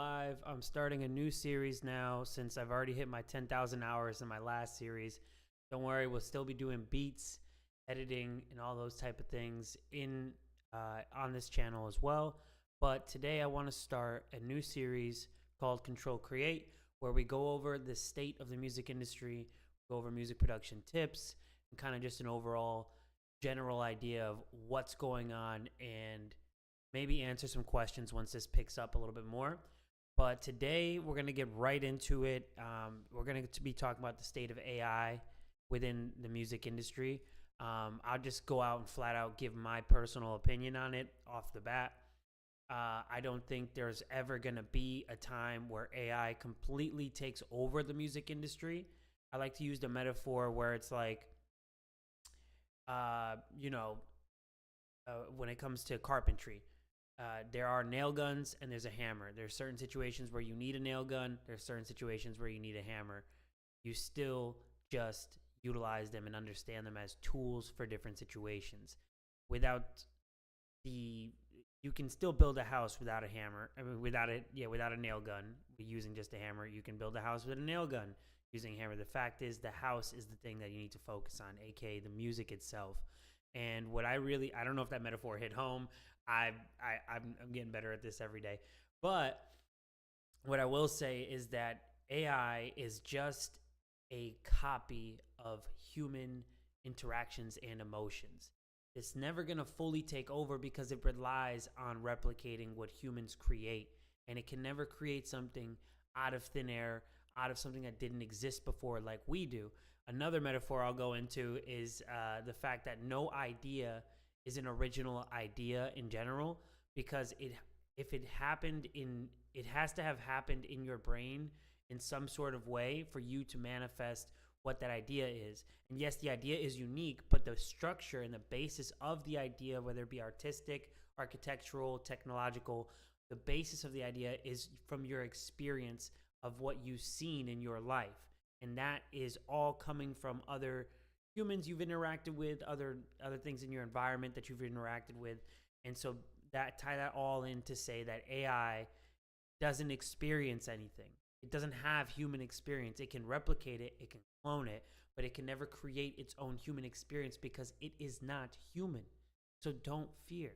live. I'm starting a new series now since I've already hit my 10,000 hours in my last series. Don't worry, we'll still be doing beats, editing, and all those type of things on this channel as well. But today I want to start a new series called Ctrl Create, where we go over the state of the music industry, go over music production tips, and kind of just an overall general idea of what's going on, and maybe answer some questions once this picks up a little bit more. But today we're going to get right into it. We're going to be talking about the state of AI within the music industry. I'll just go out and flat out give my personal opinion on it off the bat. I don't think there's ever going to be a time where AI completely takes over the music industry. I like to use the metaphor where it's like, when it comes to carpentry, there are nail guns and there's a hammer. There's certain situations where you need a nail gun. There's certain situations where you need a hammer. You still just utilize them and understand them as tools for different situations. You can still build a house without a hammer. Without a nail gun. Using just a hammer, you can build a house with a nail gun using a hammer. The fact is, the house is the thing that you need to focus on, aka the music itself. And what I don't know if that metaphor hit home. I'm getting better at this every day. But what I will say is that AI is just a copy of human interactions and emotions. It's never going to fully take over because it relies on replicating what humans create. And it can never create something out of thin air, out of something that didn't exist before like we do. Another metaphor I'll go into is the fact that no idea is an original idea in general, because it has to have happened in your brain in some sort of way for you to manifest what that idea is. And yes, the idea is unique, but the structure and the basis of the idea, whether it be artistic, architectural, technological, the basis of the idea is from your experience of what you've seen in your life. And that is all coming from other humans you've interacted with, other things in your environment that you've interacted with. And so tie that all in to say that AI doesn't experience anything. It doesn't have human experience. It can replicate it, it can clone it, but it can never create its own human experience because it is not human. So don't fear.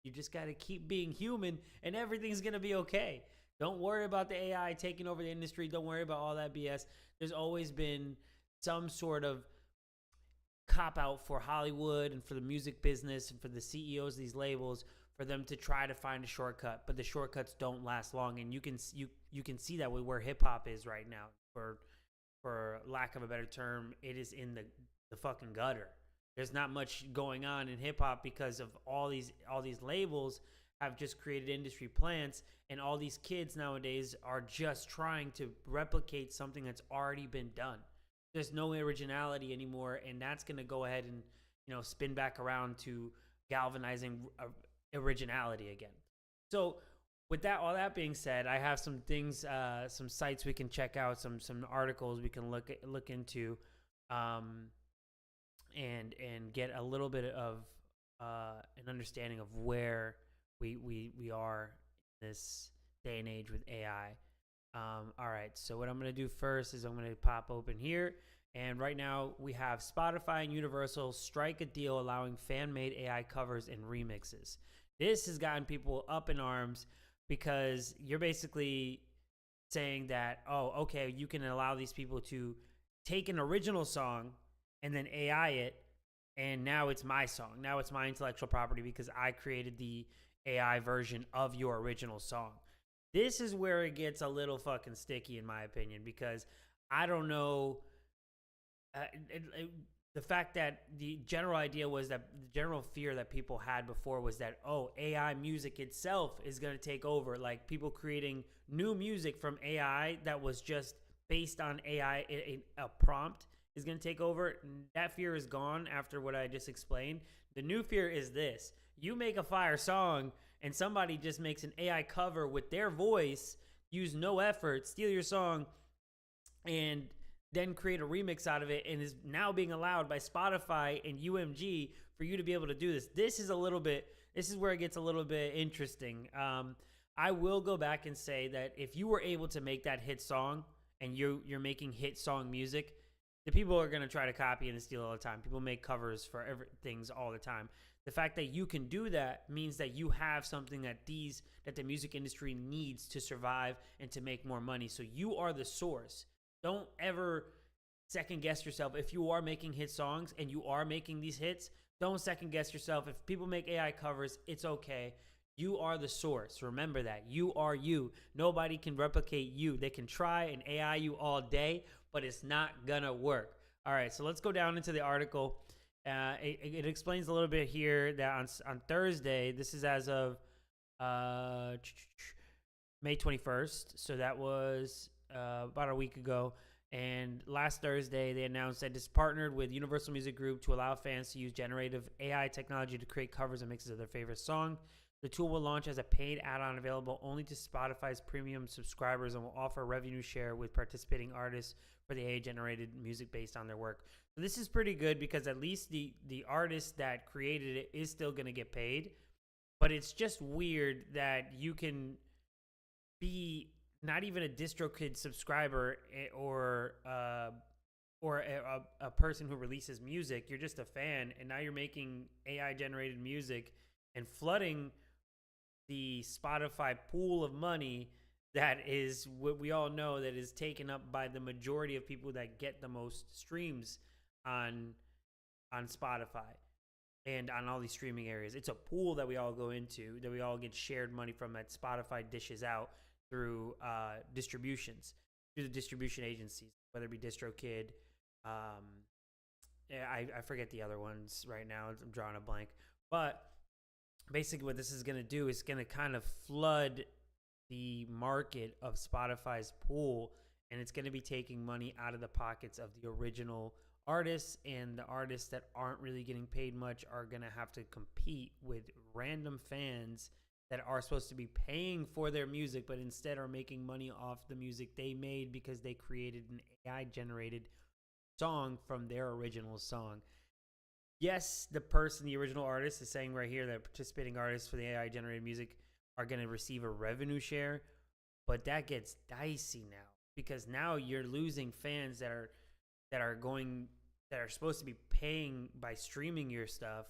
You just got to keep being human and everything's going to be okay. Don't worry about the AI taking over the industry. Don't worry about all that BS. There's always been some sort of cop out for Hollywood and for the music business and for the CEOs of these labels, for them to try to find a shortcut, but the shortcuts don't last long. And you can see that with where hip hop is right now. For lack of a better term, it is in the fucking gutter. There's not much going on in hip hop because of all these labels have just created industry plants, and all these kids nowadays are just trying to replicate something that's already been done. There's no originality anymore, and that's going to go ahead and spin back around to galvanizing originality again. So with that, all that being said, I have some things, some sites we can check out, some articles we can look into, and get a little bit of an understanding of where we are in this day and age with AI. All right, so what I'm going to do first is I'm going to pop open here. And right now we have Spotify and Universal strike a deal allowing fan-made AI covers and remixes. This has gotten people up in arms because you're basically saying that, oh, okay, you can allow these people to take an original song and then AI it, and now it's my song. Now it's my intellectual property because I created the AI version of your original song. This is where it gets a little fucking sticky, in my opinion, because I don't know. The fact that the general idea was that the general fear that people had before was that, oh, AI music itself is going to take over. Like people creating new music from AI that was just based on AI, a prompt is going to take over. That fear is gone after what I just explained. The new fear is this. You make a fire song and somebody just makes an AI cover with their voice, use no effort, steal your song, and then create a remix out of it, and is now being allowed by Spotify and UMG for you to be able to do this. This is where it gets a little bit interesting. I will go back and say that if you were able to make that hit song and you're making hit song music, the people are going to try to copy and steal all the time. People make covers for things all the time. The fact that you can do that means that you have something that the music industry needs to survive and to make more money. So you are the source. Don't ever second guess yourself. If you are making hit songs and you are making these hits, don't second guess yourself. If people make AI covers, it's okay. You are the source. Remember that. You are you. Nobody can replicate you. They can try and AI you all day, but it's not gonna work. All right, so let's go down into the article. It explains a little bit here that on Thursday, this is as of May 21st, so that was about a week ago. And last Thursday, they announced that it's partnered with Universal Music Group to allow fans to use generative AI technology to create covers and mixes of their favorite song. The tool will launch as a paid add-on available only to Spotify's premium subscribers and will offer a revenue share with participating artists for the AI-generated music based on their work. So this is pretty good because at least the artist that created it is still going to get paid. But it's just weird that you can be not even a DistroKid subscriber or a person who releases music. You're just a fan, and now you're making AI-generated music and flooding the Spotify pool of money that is what we all know that is taken up by the majority of people that get the most streams on Spotify and on all these streaming areas. It's a pool that we all go into, that we all get shared money from, that Spotify dishes out through distributions, through the distribution agencies, whether it be DistroKid. I forget the other ones right now. I'm drawing a blank. But basically what this is going to do is going to kind of flood the market of Spotify's pool, and it's going to be taking money out of the pockets of the original artists, and the artists that aren't really getting paid much are going to have to compete with random fans that are supposed to be paying for their music but instead are making money off the music they made because they created an AI generated song from their original song. Yes, the original artist is saying right here that participating artists for the AI generated music are going to receive a revenue share, but that gets dicey now because now you're losing fans that are supposed to be paying by streaming your stuff.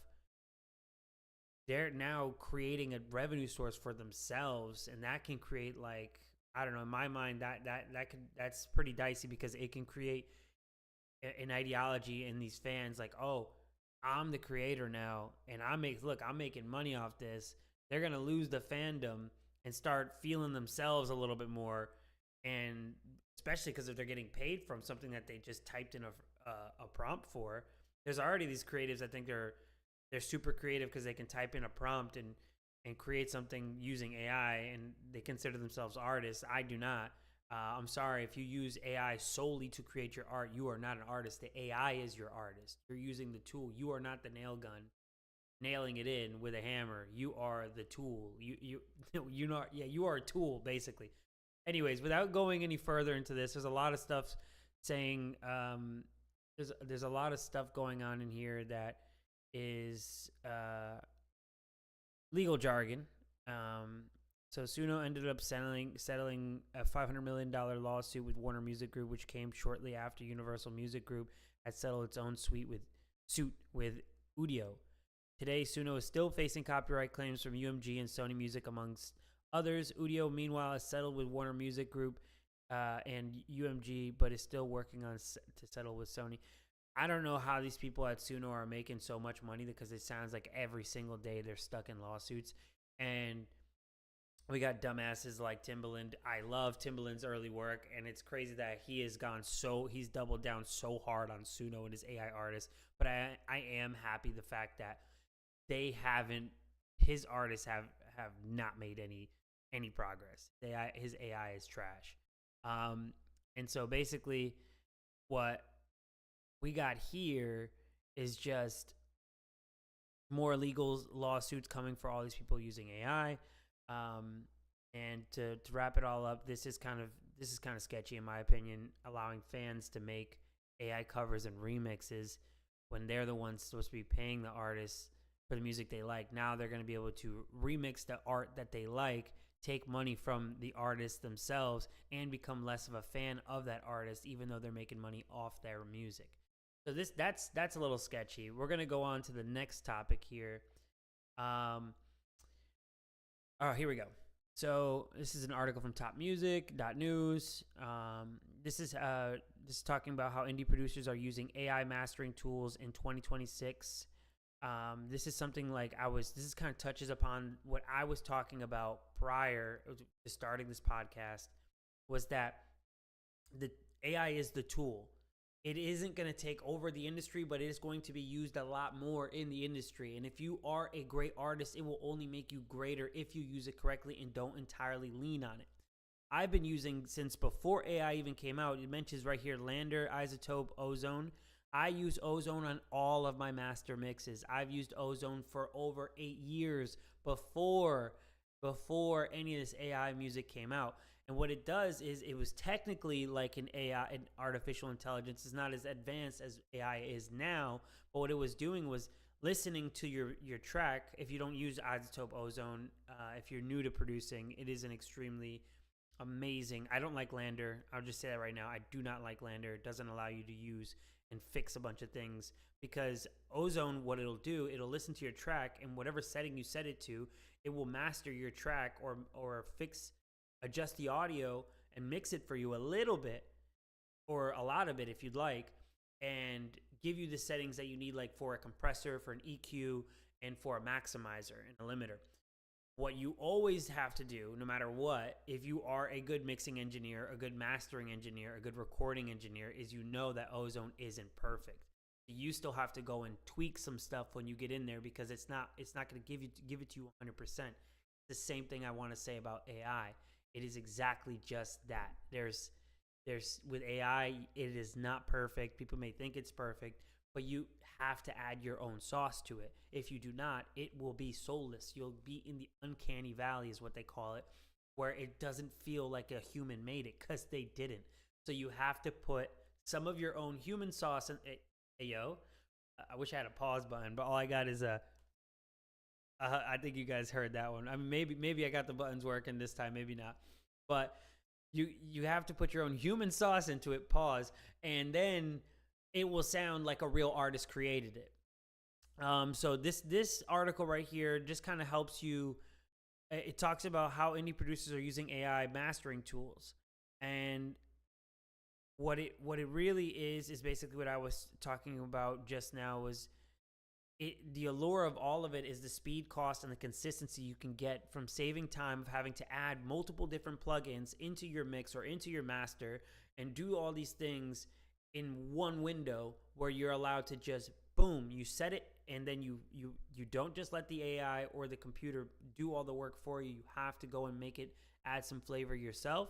They're now creating a revenue source for themselves, and that can create, like, I don't know, in my mind that's pretty dicey because it can create an ideology in these fans like, oh, I'm the creator now, and I'm making money off this. They're gonna lose the fandom and start feeling themselves a little bit more, and especially because if they're getting paid from something that they just typed in a prompt for. There's already these creatives. I think they're super creative because they can type in a prompt and create something using AI, and they consider themselves artists. I do not. I'm sorry, if you use AI solely to create your art, you are not an artist. The AI is your artist. You're using the tool. You are not the nail gun nailing it in with a hammer. You are the tool. You are a tool basically. Anyways, without going any further into this, there's a lot of stuff saying there's a lot of stuff going on in here that is legal jargon. So Suno ended up settling a $500 million lawsuit with Warner Music Group, which came shortly after Universal Music Group had settled its own suit with Udio. Today, Suno is still facing copyright claims from UMG and Sony Music, amongst others. Udio, meanwhile, has settled with Warner Music Group and UMG, but is still working on to settle with Sony. I don't know how these people at Suno are making so much money, because it sounds like every single day they're stuck in lawsuits. And we got dumbasses like Timbaland. I love Timbaland's early work, and it's crazy that he's doubled down so hard on Suno and his AI artists. But I am happy the fact that his artists have not made any progress. His AI is trash. And so basically what we got here is just more legal lawsuits coming for all these people using AI. And to wrap it all up, this is kind of sketchy in my opinion, allowing fans to make AI covers and remixes when they're the ones supposed to be paying the artists for the music they like. Now they're going to be able to remix the art that they like, take money from the artists themselves and become less of a fan of that artist, even though they're making money off their music. So that's a little sketchy. We're gonna go on to the next topic here. Oh, here we go. So this is an article from topmusic.news. This is talking about how indie producers are using AI mastering tools in 2026. This is something like this kind of touches upon what I was talking about prior to starting this podcast, was that the AI is the tool. It isn't going to take over the industry, but it is going to be used a lot more in the industry. And if you are a great artist, it will only make you greater if you use it correctly and don't entirely lean on it. I've been using, since before AI even came out, it mentions right here, LANDR, iZotope, Ozone. I use Ozone on all of my master mixes. I've used Ozone for over 8 years before any of this AI music came out. And what it does is, it was technically like an AI, an artificial intelligence. It's not as advanced as AI is now, but what it was doing was listening to your track. If you don't use iZotope Ozone, if you're new to producing, it is an extremely amazing. I don't like LANDR. I'll just say that right now. I do not like LANDR. It doesn't allow you to use and fix a bunch of things, because Ozone, what it'll do, it'll listen to your track, and whatever setting you set it to, it will master your track or adjust the audio and mix it for you a little bit or a lot of it if you'd like, and give you the settings that you need, like for a compressor, for an EQ, and for a maximizer and a limiter. What you always have to do, no matter what, if you are a good mixing engineer, a good mastering engineer, a good recording engineer, is you know that Ozone isn't perfect. You still have to go and tweak some stuff when you get in there, because it's not going to give it to you 100%. The same thing I want to say about AI. It is exactly just that. There's with AI, it is not perfect. People may think it's perfect, but you have to add your own sauce to it. If you do not, it will be soulless. You'll be in the uncanny valley, is what they call it, where it doesn't feel like a human made it, because they didn't. So you have to put some of your own human sauce in it. Hey, yo, I wish I had a pause button, but all I got is I think you guys heard that one. I mean, maybe I got the buttons working this time, maybe not. But you have to put your own human sauce into it, pause, and then it will sound like a real artist created it. So this article right here just kind of helps you. It talks about how indie producers are using AI mastering tools, and what it really is basically what I was talking about just now. Was the allure of all of it is the speed, cost, and the consistency you can get from saving time of having to add multiple different plugins into your mix or into your master and do all these things in one window, where you're allowed to just boom, you set it, and then you don't just let the AI or the computer do all the work for you. You have to go and make it, add some flavor yourself,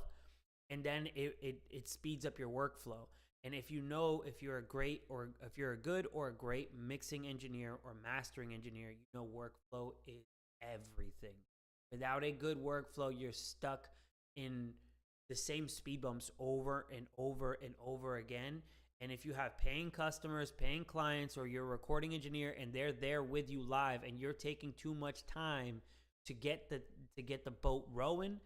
and then it speeds up your workflow. And if you're a good or a great mixing engineer or mastering engineer, you know workflow is everything. Without a good workflow, you're stuck in the same speed bumps over and over and over again. And if you have paying customers, paying clients, or you're a recording engineer and they're there with you live, and you're taking too much time to get the boat rowing,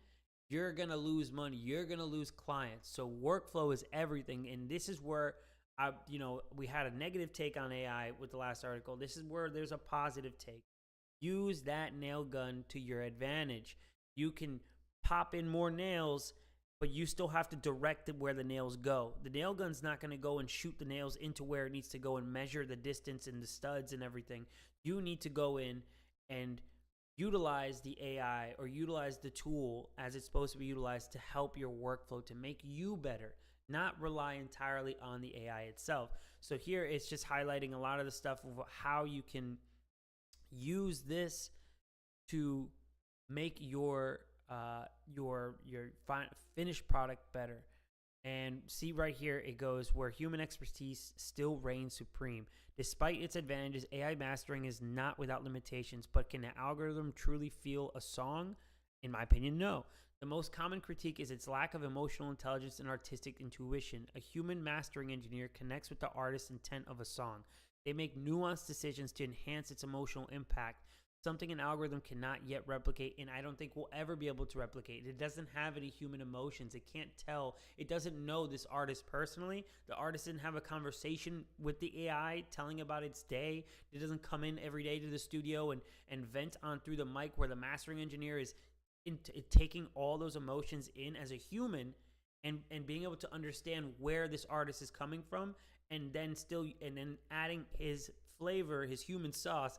you're going to lose money. You're going to lose clients. So workflow is everything. And this is where we had a negative take on AI with the last article. This is where there's a positive take. Use that nail gun to your advantage. You can pop in more nails, but you still have to direct it where the nails go. The nail gun's not going to go and shoot the nails into where it needs to go and measure the distance and the studs and everything. You need to go in and utilize the AI or utilize the tool as it's supposed to be utilized to help your workflow, to make you better, not rely entirely on the AI itself. So here it's just highlighting a lot of the stuff of how you can use this to make your finished product better. And see right here, it goes, where human expertise still reigns supreme. Despite its advantages, AI mastering is not without limitations, but can an algorithm truly feel a song? In my opinion, no. The most common critique is its lack of emotional intelligence and artistic intuition. A human mastering engineer connects with the artist's intent of a song. They make nuanced decisions to enhance its emotional impact. something an algorithm cannot yet replicate, and I don't think we'll ever be able to replicate. It doesn't have any human emotions. It can't tell. It doesn't know this artist personally. The artist didn't have a conversation with the AI telling about its day. It doesn't come in every day to the studio and vent on through the mic, where the mastering engineer is taking all those emotions in as a human, and being able to understand where this artist is coming from, and then adding his flavor, his human sauce,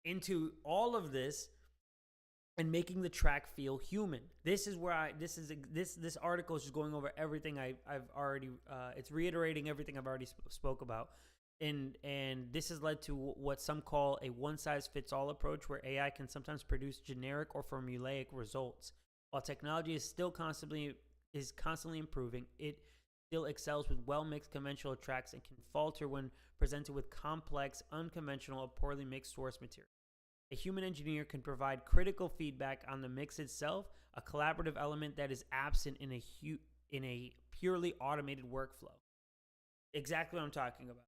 into all of this, and making the track feel human. This is where this article is just going over everything I've already it's reiterating everything I've already spoke about. And this has led to what some call a one-size-fits-all approach, where AI can sometimes produce generic or formulaic results. While technology is constantly improving, it still excels with well-mixed conventional tracks and can falter when presented with complex, unconventional, or poorly mixed source material. A human engineer can provide critical feedback on the mix itself, a collaborative element that is absent in a purely automated workflow. Exactly what I'm talking about.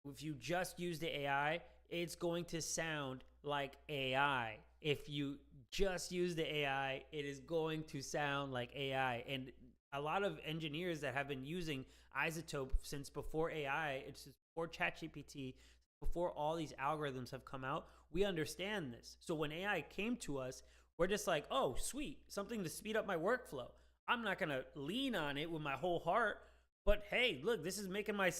If you just use the AI, it's going to sound like AI. If you just use the AI, it is going to sound like AI. And a lot of engineers that have been using Isotope since before AI, it's before ChatGPT, before all these algorithms have come out, we understand this. So when AI came to us, we're just like, oh, sweet, something to speed up my workflow. I'm not going to lean on it with my whole heart, but hey, look, this is making my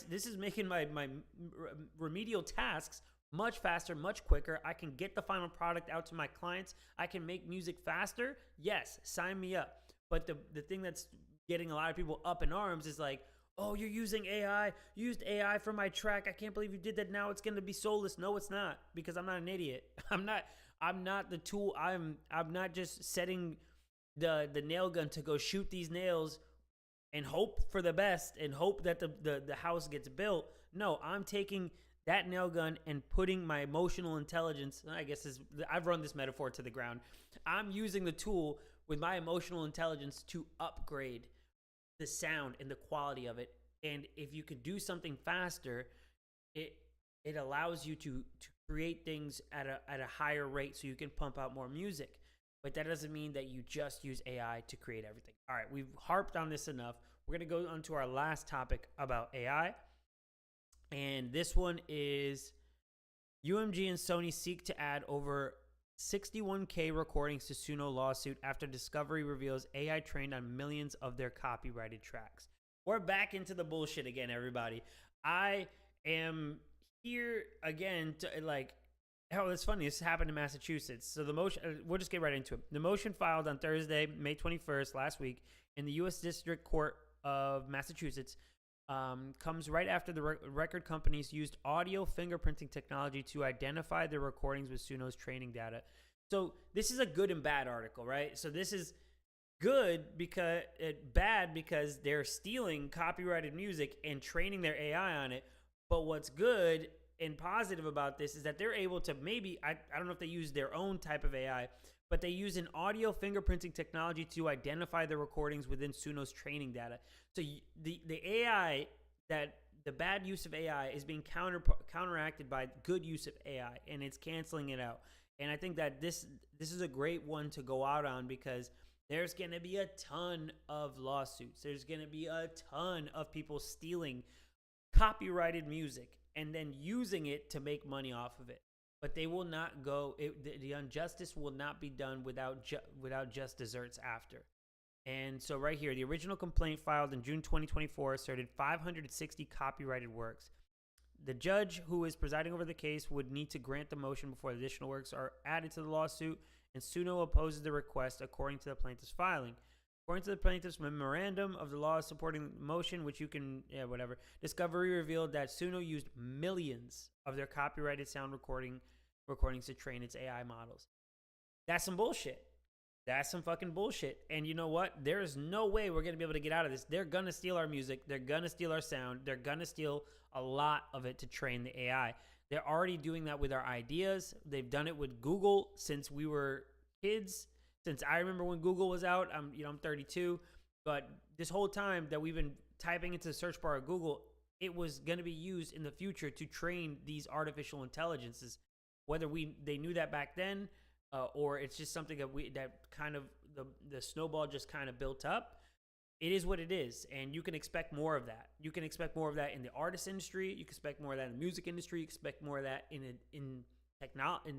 remedial tasks much faster, much quicker. I can get the final product out to my clients. I can make music faster. Yes, sign me up. But the thing that's getting a lot of people up in arms is like, oh, you're using AI. You used AI for my track. I can't believe you did that. Now it's going to be soulless. No, it's not, because I'm not an idiot. I'm not the tool. I'm not just setting the nail gun to go shoot these nails and hope for the best and hope that the house gets built. No, I'm taking that nail gun and putting my emotional intelligence, I guess I've run this metaphor to the ground. I'm using the tool with my emotional intelligence to upgrade the sound and the quality of it. And if you could do something faster, it allows you to create things at a higher rate, so you can pump out more music. But that doesn't mean that you just use AI to create everything. All right, we've harped on this enough. We're going to go on to our last topic about AI. And this one is UMG and Sony seek to add over 61K recordings to Suno lawsuit after discovery reveals AI trained on millions of their copyrighted tracks. We're back into the bullshit again, everybody. I am here again to it's funny. This happened in Massachusetts. So the motion, we'll just get right into it. The motion filed on Thursday, May 21st, last week, in the U.S. District Court of Massachusetts, comes right after the record companies used audio fingerprinting technology to identify their recordings with Suno's training data. So this is a good and bad article, right? So this is bad because they're stealing copyrighted music and training their AI on it. But what's good and positive about this is that they're able to I don't know if they use their own type of AI, but they use an audio fingerprinting technology to identify the recordings within Suno's training data. So the AI, that the bad use of AI is being counteracted by good use of AI, and it's canceling it out. And I think that this is a great one to go out on, because there's going to be a ton of lawsuits. There's going to be a ton of people stealing copyrighted music and then using it to make money off of it. But they will not go, the injustice will not be done without just desserts after. And so right here, the original complaint filed in June 2024 asserted 560 copyrighted works. The judge who is presiding over the case would need to grant the motion before additional works are added to the lawsuit, and Suno opposes the request according to the plaintiff's filing. According to the plaintiff's memorandum of the law supporting the motion, which you can, discovery revealed that Suno used millions of their copyrighted sound recordings to train its AI models. That's some bullshit. That's some fucking bullshit. And you know what? There is no way we're going to be able to get out of this. They're going to steal our music. They're going to steal our sound. They're going to steal a lot of it to train the AI. They're already doing that with our ideas. They've done it with Google since we were kids. Since I remember when Google was out. I'm 32, but this whole time that we've been typing into the search bar of Google, it was going to be used in the future to train these artificial intelligences. whether they knew that back then, or it's just something that kind of the snowball just kind of built up. It is what it is, and you can expect more of that. You can expect more of that in the artist industry. You can expect more of that in the music industry. You can expect more of that in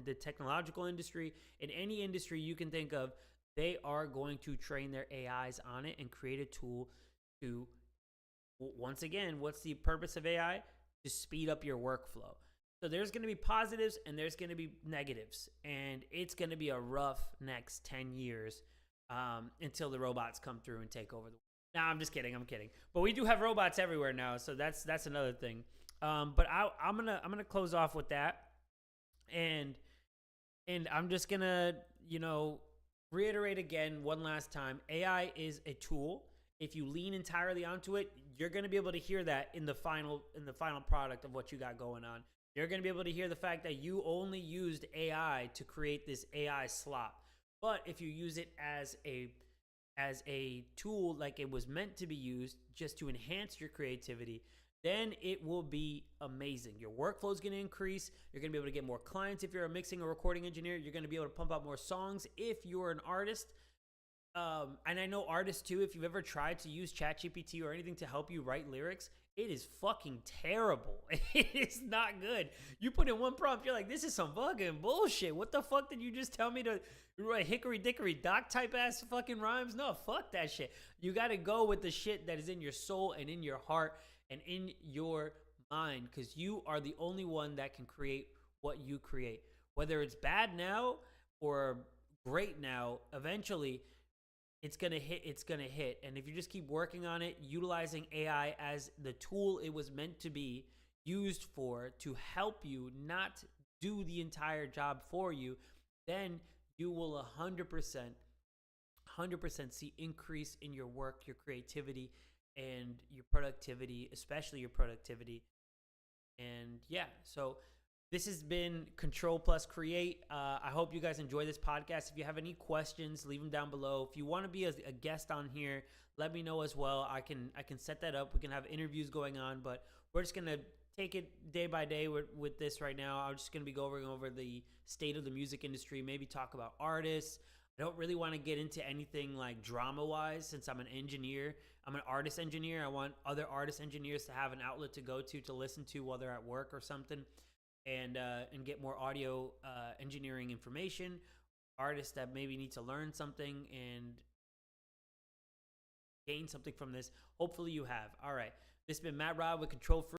the technological industry. In any industry you can think of, they are going to train their AIs on it and create a tool to, once again, what's the purpose of AI? To speed up your workflow. So there's going to be positives and there's going to be negatives, and it's going to be a rough next 10 years until the robots come through and take over the world. Nah, I'm just kidding. I'm kidding. But we do have robots everywhere now, so that's another thing. But I'm gonna close off with that, and I'm just gonna reiterate again one last time. AI is a tool. If you lean entirely onto it, you're gonna be able to hear that in the final product of what you got going on. You're gonna be able to hear the fact that you only used AI to create this AI slop. But if you use it as a tool like it was meant to be used, just to enhance your creativity, then it will be amazing. Your workflow is going to increase. You're going to be able to get more clients if you're a mixing or recording engineer. You're going to be able to pump out more songs if you're an artist. And I know artists too, if you've ever tried to use ChatGPT or anything to help you write lyrics, it is fucking terrible. It is not good. You put in one prompt, you're like, this is some fucking bullshit. What the fuck did you just tell me to write? Hickory dickory dock type ass fucking rhymes? No, fuck that shit. You got to go with the shit that is in your soul and in your heart and in your mind, because you are the only one that can create what you create. Whether it's bad now or great now, eventually it's going to hit. And if you just keep working on it, utilizing AI as the tool it was meant to be used for, to help you, not do the entire job for you, then you will 100% see increase in your work, your creativity, and your productivity, especially your productivity. And yeah, so this has been Control plus Create. I hope you guys enjoy this podcast. If you have any questions, leave them down below. If you want to be a guest on here, let me know as well. I can set that up. We can have interviews going on, but we're just gonna take it day by day with this right now. I'm just gonna be going over the state of the music industry, maybe talk about artists. I don't really want to get into anything like drama-wise, since I'm an engineer. I'm an artist engineer. I want other artist engineers to have an outlet to go to listen to while they're at work or something. And get more audio engineering information. Artists that maybe need to learn something and gain something from this. Hopefully you have. All right. This has been Matt Rod with Control Free.